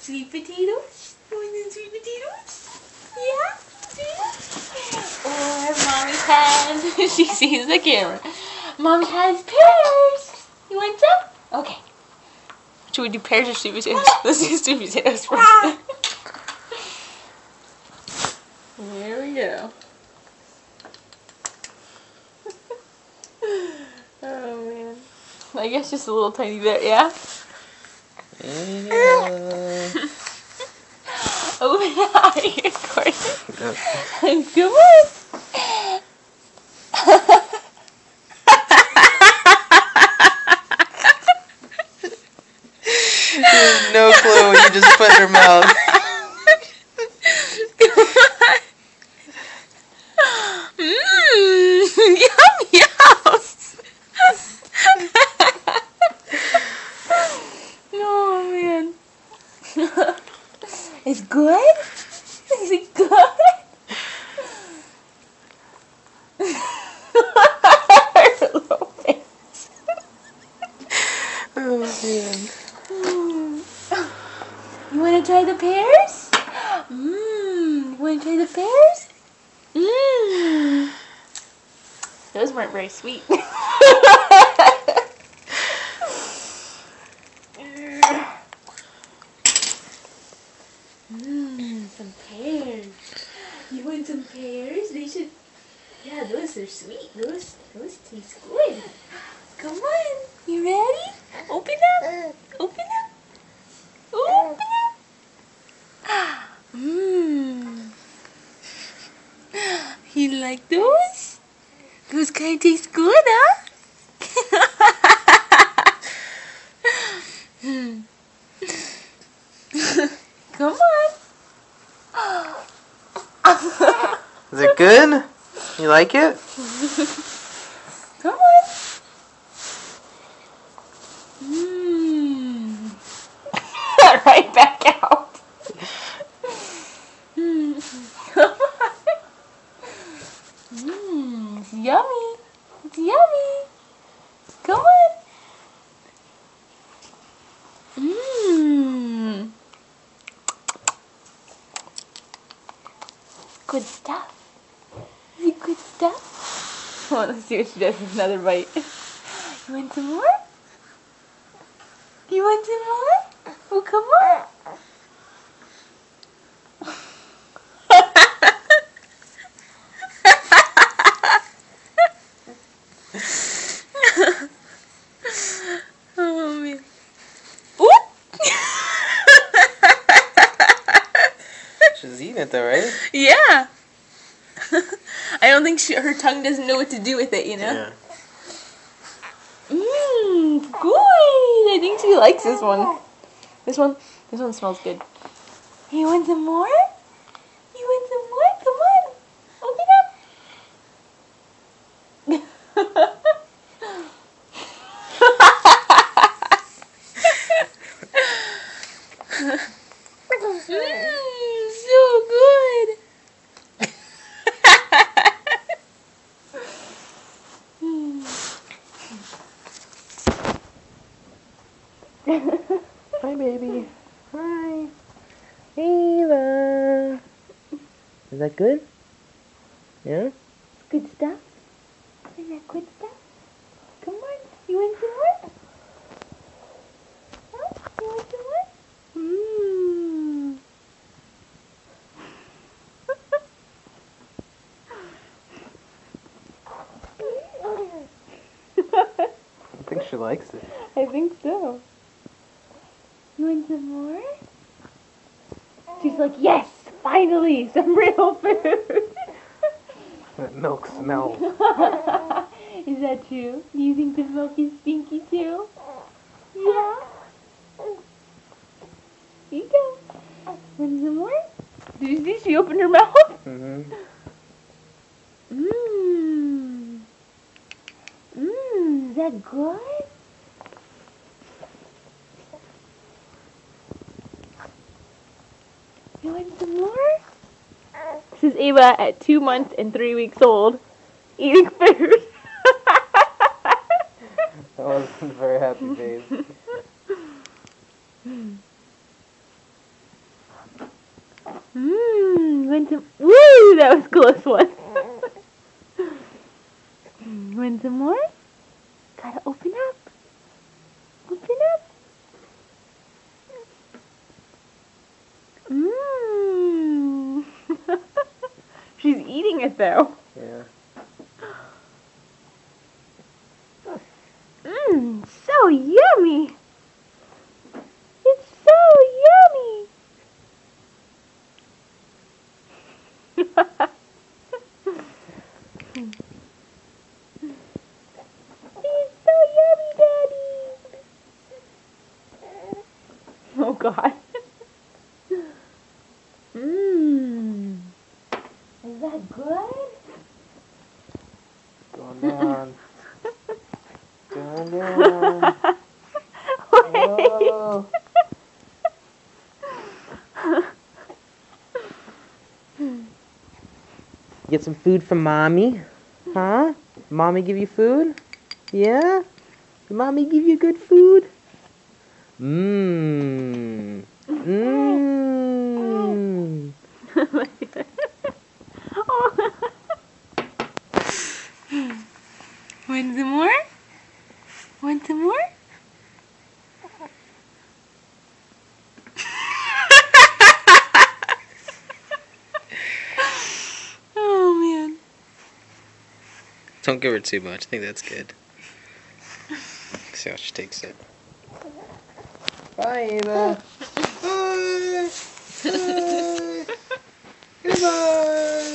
sweet potatoes? You want some sweet potatoes? Yeah? Or Mommy has, she sees the camera. Mommy has pears. You want some? Okay. Should we do pears or sweet potatoes? Let's do sweet potatoes first. There we go. Oh man. I guess just a little tiny bit, yeah? Yeah. Open the eye, of course. Yep. Come on. There's no clue what you just put in her mouth. Yum, yum. Oh man. It's good? Is it good? Oh man. You want to try the pears? You want to try the pears? Those weren't very sweet. Some pears. You want some pears? They should. Yeah, those are sweet. Those taste good. Come on. You ready? Open up. Open up. Open up. You like those? Those kind of taste good, huh? Come on. Is it good? You like it? Come on. Right back out. Come on. It's yummy. It's yummy. Come on. Good stuff. Is it good stuff? Oh, let's see what she does with another bite. You want some more? You want some more? Oh, come on. Oh, man. Oop! She's eating it though, right? Yeah. I don't think her tongue doesn't know what to do with it, you know? Yeah. Good. I think she likes this one. This one smells good. You want some more? You want some more? Come on. Open up. So good. Hi, baby. Hi. Ava. Is that good? Yeah? Good stuff? Isn't that good stuff? Come on. You want some more? Huh? You want some more? I think she likes it. I think so. You want some more? She's like, yes, finally, some real food. That milk smells. Is that true? Do you think the milk is stinky too? Yeah? Here you go. Want some more? Did you see she opened her mouth? Mm-hmm. Is that good? You want some more? This is Ava at 2 months and 3 weeks old, eating food. That wasn't a very happy face. ridiculous one. Want some more? Gotta open up. Open up. Mmm. She's eating it though. Yeah. Mmm, so yummy. It's so yummy. It's so yummy, Daddy. Oh God. Mmm. Is that good? Going down. Going down. Whoa. Get some food from Mommy? Huh? Mommy give you food? Yeah? Did Mommy give you good food? Mmm. Mmm. Want some more? Want some more? Oh man. Don't give her too much. I think that's good. See how she takes it. Bye, Ava. Bye. Bye. Goodbye.